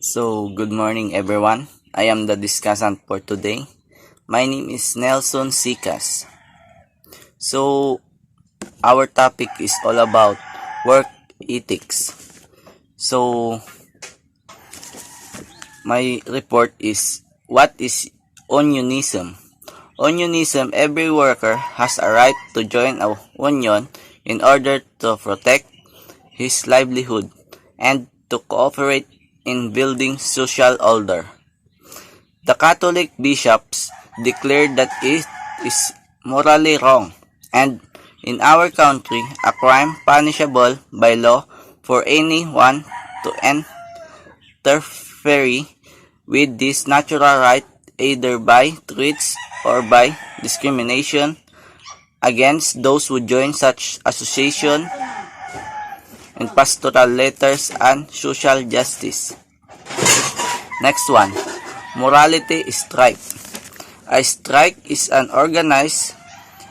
Good morning everyone. I am the discussant for today. My name is Nelson Sicas. So, our topic is all about work ethics. So, my report is what is unionism? Unionism, every worker has a right to join a union in order to protect his livelihood and to cooperate in building social order. The Catholic bishops declared that it is morally wrong and in our country a crime punishable by law for anyone to interfere with this natural right either by threats or by discrimination against those who join such association in pastoral letters and social justice. Next one, morality strike. A strike is an organized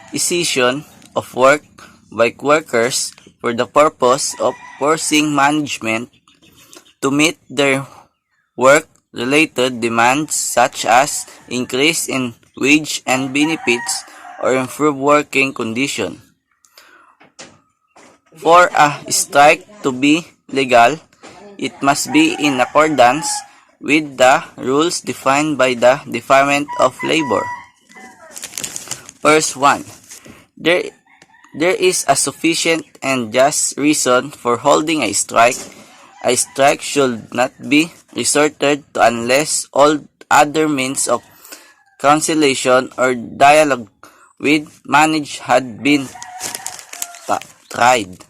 cessation of work by workers for the purpose of forcing management to meet their work-related demands such as increase in wage and benefits or improve working conditions. For a strike to be legal, it must be in accordance with the rules defined by the Department of Labor. First one, there is a sufficient and just reason for holding a strike. A strike should not be resorted to unless all other means of conciliation or dialogue with management had been tried.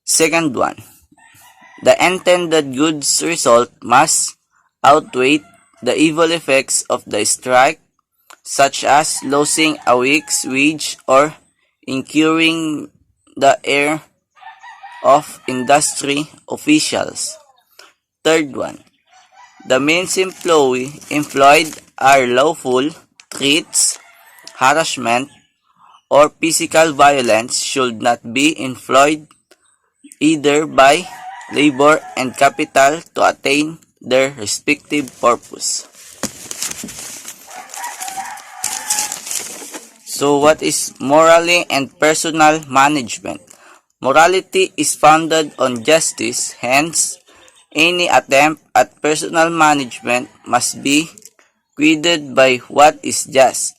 Second one, the intended good result must outweigh the evil effects of the strike, such as losing a week's wage or incurring the ire of industry officials. Third one, the means employed are lawful. Threats, harassment, or physical violence should not be employed either by labor and capital to attain their respective purpose. So what is morality and personal management? Morality is founded on justice, hence, any attempt at personal management must be guided by what is just.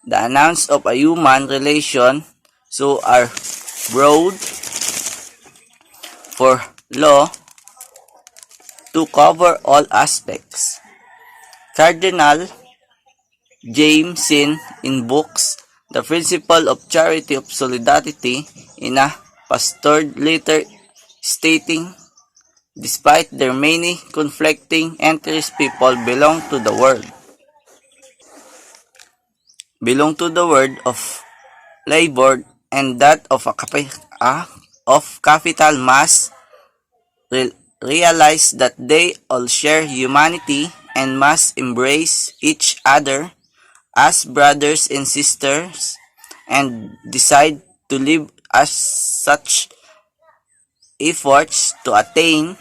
The announcements of a human relation so are broad for law to cover all aspects. Cardinal Jameson invokes the principle of charity of solidarity in a pastoral letter stating, despite their many conflicting interests, people belong to the world of labor, and that of capital must realize that they all share humanity and must embrace each other as brothers and sisters and decide to live as such. Efforts to attain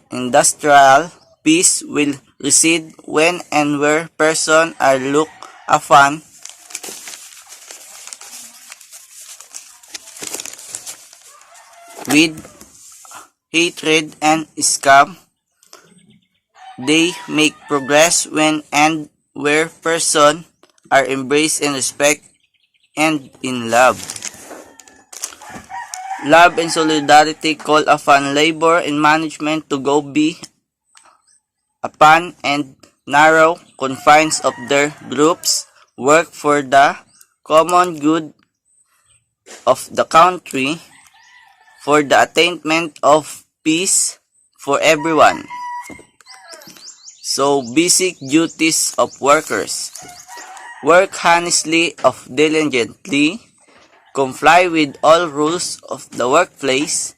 industrial peace will recede when and where persons are looked upon with hatred and scam. They make progress when and where persons are embraced in respect and in love. Love and solidarity call upon labor and management to go upon and narrow confines of their groups, work for the common good of the country, for the attainment of peace for everyone. So, basic duties of workers. Work honestly of diligently, comply with all rules of the workplace,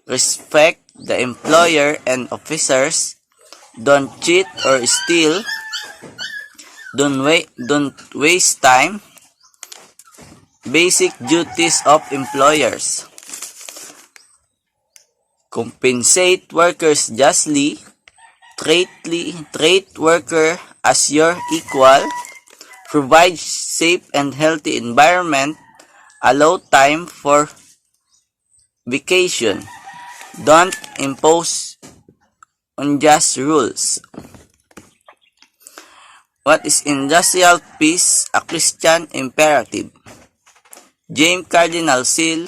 respect the employer and officers, don't cheat or steal, don't waste time. Basic duties of employers. compensate workers justly, treat worker as your equal, provide safe and healthy environment, allow time for vacation, don't impose unjust rules. What is industrial peace? A Christian imperative. James Cardinal Seal,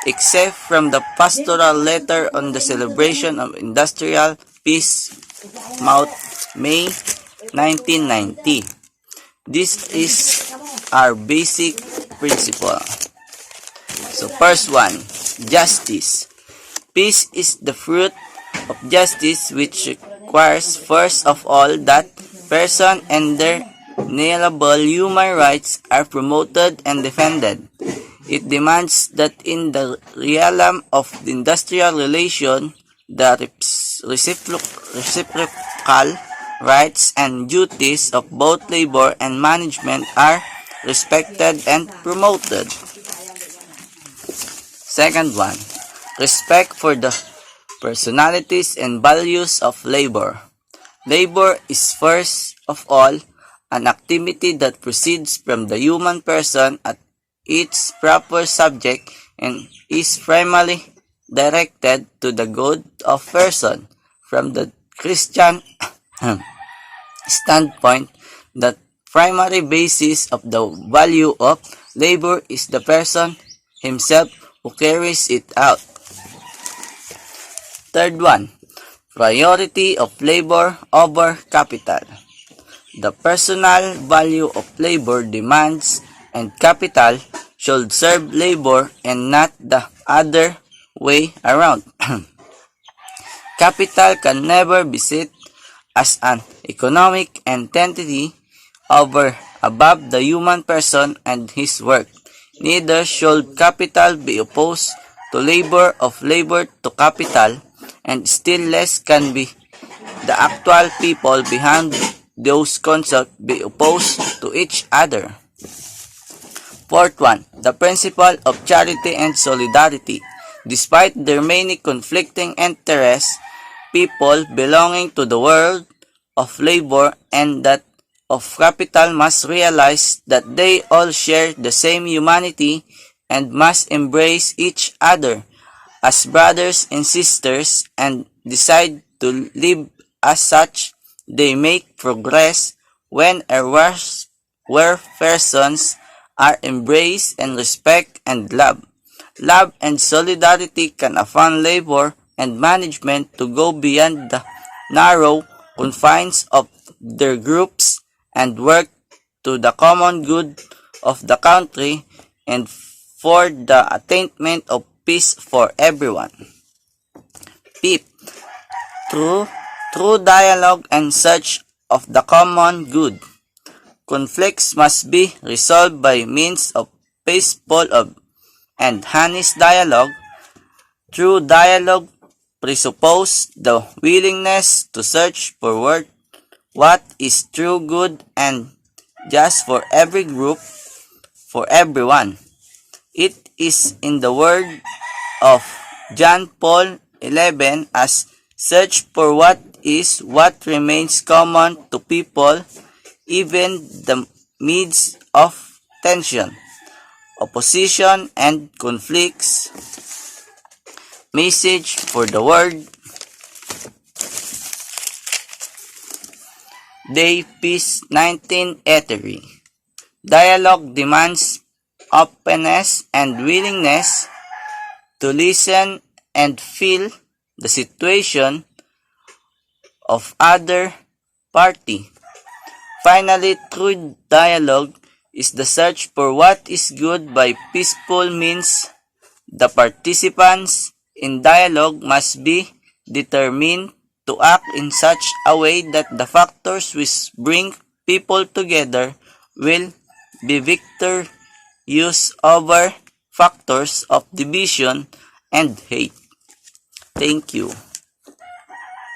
except from the pastoral letter on the celebration of industrial peace, Mount, May 1990. This is our basic principle. So first one, justice. Peace is the fruit of justice, which requires first of all that person and their inalienable human rights are promoted and defended. It demands that in the realm of the industrial relation, the reciprocal rights and duties of both labor and management are respected and promoted. Second one, respect for the personalities and values of labor. Labor is first of all an activity that proceeds from the human person at its proper subject and is primarily directed to the good of person. From the Christian standpoint, the primary basis of the value of labor is the person himself who carries it out. Third one, priority of labor over capital. The personal value of labor demands and capital should serve labor and not the other way around. Capital can never be set as an economic entity above the human person and his work. Neither should capital be opposed to labor of labor to capital, and still less can be the actual people behind those concepts be opposed to each other. Fourth one, the principle of charity and solidarity. Despite their many conflicting interests, people belonging to the world of labor and that of capital must realize that they all share the same humanity and must embrace each other as brothers and sisters and decide to live as such. They make progress when where persons are embraced and respect and love. Love and solidarity can affirm labor and management to go beyond the narrow confines of their groups and work to the common good of the country and for the attainment of peace for everyone. Fifth, through dialogue and search of the common good. Conflicts must be resolved by means of peaceful and honest dialogue. True dialogue presupposes the willingness to search for what is true, good, and just for every group, for everyone. It is in the word of John Paul 11 as search for what remains common to people, even the midst of tension, opposition, and conflicts. Message for the Word Day, Peace, 1983. Dialogue demands openness and willingness to listen and feel the situation of other party. Finally, true dialogue is the search for what is good by peaceful means. The participants in dialogue must be determined to act in such a way that the factors which bring people together will be victorious over factors of division and hate. Thank you.